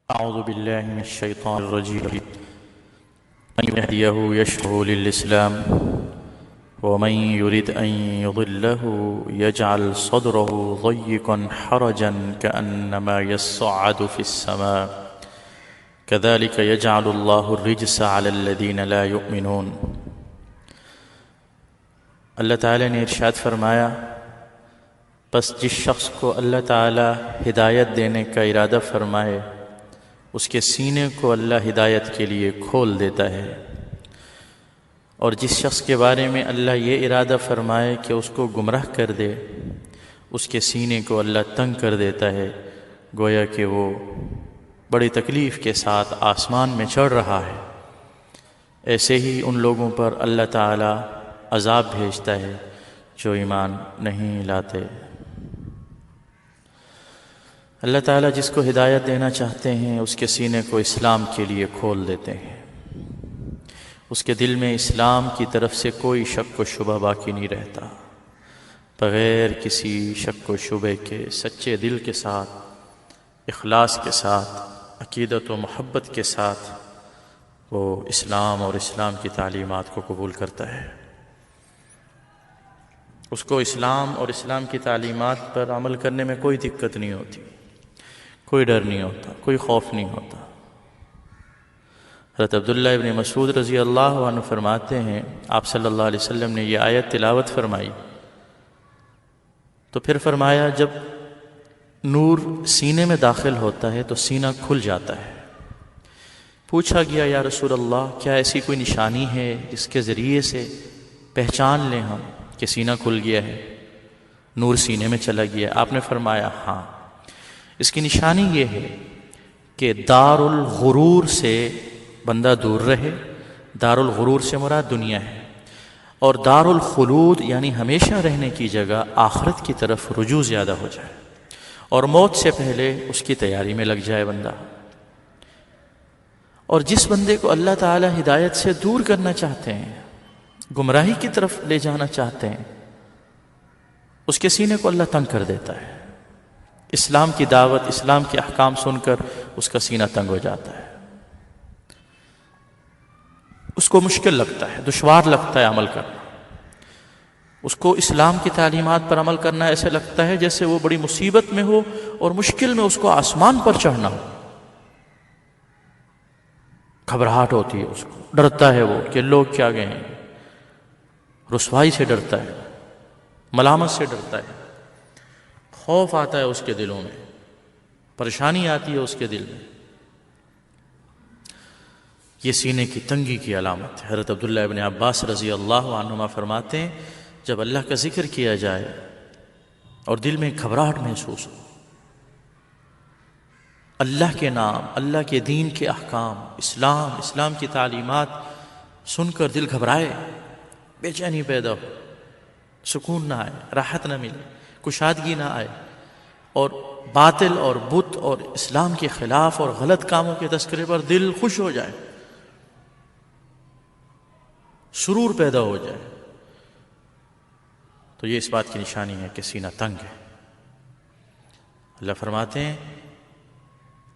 أعوذ بالله من الشيطان الرجيم. من يهديه يشرح للإسلام ومن يرد أن يضله يجعل صدره ضيقا حرجا كأنما يصعد في السماء كذلك يجعل الله الرجس على الذين لا يؤمنون. اللہ تعالیٰ نے ارشاد فرمایا، بس جس شخص کو اللہ تعالیٰ ہدایت دینے کا ارادہ فرمائے اس کے سینے کو اللہ ہدایت کے لیے کھول دیتا ہے، اور جس شخص کے بارے میں اللہ یہ ارادہ فرمائے کہ اس کو گمراہ کر دے اس کے سینے کو اللہ تنگ کر دیتا ہے، گویا کہ وہ بڑی تکلیف کے ساتھ آسمان میں چڑھ رہا ہے۔ ایسے ہی ان لوگوں پر اللہ تعالیٰ عذاب بھیجتا ہے جو ایمان نہیں لاتے۔ اللہ تعالیٰ جس کو ہدایت دینا چاہتے ہیں اس کے سینے کو اسلام کے لیے کھول دیتے ہیں، اس کے دل میں اسلام کی طرف سے کوئی شک و شبہ باقی نہیں رہتا۔ بغیر کسی شک و شبے کے سچے دل کے ساتھ، اخلاص کے ساتھ، عقیدت و محبت کے ساتھ وہ اسلام اور اسلام کی تعلیمات کو قبول کرتا ہے۔ اس کو اسلام اور اسلام کی تعلیمات پر عمل کرنے میں کوئی دقت نہیں ہوتی، کوئی ڈر نہیں ہوتا، کوئی خوف نہیں ہوتا۔ حضرت عبداللہ ابن مسعود رضی اللہ عنہ فرماتے ہیں، آپ صلی اللہ علیہ وسلم نے یہ آیت تلاوت فرمائی تو پھر فرمایا، جب نور سینے میں داخل ہوتا ہے تو سینہ کھل جاتا ہے۔ پوچھا گیا، یا رسول اللہ، کیا ایسی کوئی نشانی ہے جس کے ذریعے سے پہچان لیں ہم کہ سینہ کھل گیا ہے، نور سینے میں چلا گیا؟ آپ نے فرمایا، ہاں، اس کی نشانی یہ ہے کہ دار الغرور سے بندہ دور رہے۔ دار الغرور سے مراد دنیا ہے، اور دار الخلود یعنی ہمیشہ رہنے کی جگہ آخرت کی طرف رجوع زیادہ ہو جائے، اور موت سے پہلے اس کی تیاری میں لگ جائے بندہ۔ اور جس بندے کو اللہ تعالی ہدایت سے دور کرنا چاہتے ہیں، گمراہی کی طرف لے جانا چاہتے ہیں، اس کے سینے کو اللہ تنگ کر دیتا ہے۔ اسلام کی دعوت، اسلام کے احکام سن کر اس کا سینہ تنگ ہو جاتا ہے، اس کو مشکل لگتا ہے، دشوار لگتا ہے عمل کرنا۔ اس کو اسلام کی تعلیمات پر عمل کرنا ایسے لگتا ہے جیسے وہ بڑی مصیبت میں ہو اور مشکل میں اس کو آسمان پر چڑھنا ہو۔ گھبراہٹ ہوتی ہے، اس کو ڈرتا ہے وہ کہ لوگ کیا کہیں، رسوائی سے ڈرتا ہے، ملامت سے ڈرتا ہے، خوف آتا ہے اس کے دلوں میں، پریشانی آتی ہے اس کے دل میں۔ یہ سینے کی تنگی کی علامت ہے۔ حضرت عبداللہ ابن عباس رضی اللہ عنہما فرماتے ہیں، جب اللہ کا ذکر کیا جائے اور دل میں گھبراہٹ محسوس ہو، اللہ کے نام، اللہ کے دین کے احکام، اسلام کی تعلیمات سن کر دل گھبرائے، بے چینی پیدا ہو، سکون نہ آئے، راحت نہ ملے، کشادگی نہ آئے، اور باطل اور بت اور اسلام کے خلاف اور غلط کاموں کے تذکرے پر دل خوش ہو جائے، سرور پیدا ہو جائے، تو یہ اس بات کی نشانی ہے کہ سینہ تنگ ہے۔ اللہ فرماتے ہیں،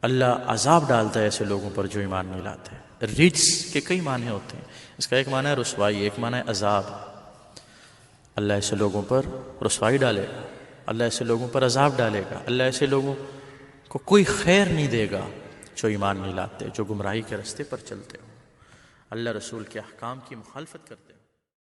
اللہ عذاب ڈالتا ہے ایسے لوگوں پر جو ایمان نہیں لاتے۔ رجس کے کئی معنی ہوتے ہیں، اس کا ایک معنی ہے رسوائی، ایک معنی ہے عذاب۔ اللہ ایسے لوگوں پر رسوائی ڈالے گا، اللہ ایسے لوگوں پر عذاب ڈالے گا، اللہ ایسے لوگوں کو کوئی خیر نہیں دے گا جو ایمان نہیں لاتے، جو گمراہی کے راستے پر چلتے ہو، اللہ رسول کے احکام کی مخالفت کرتے ہو۔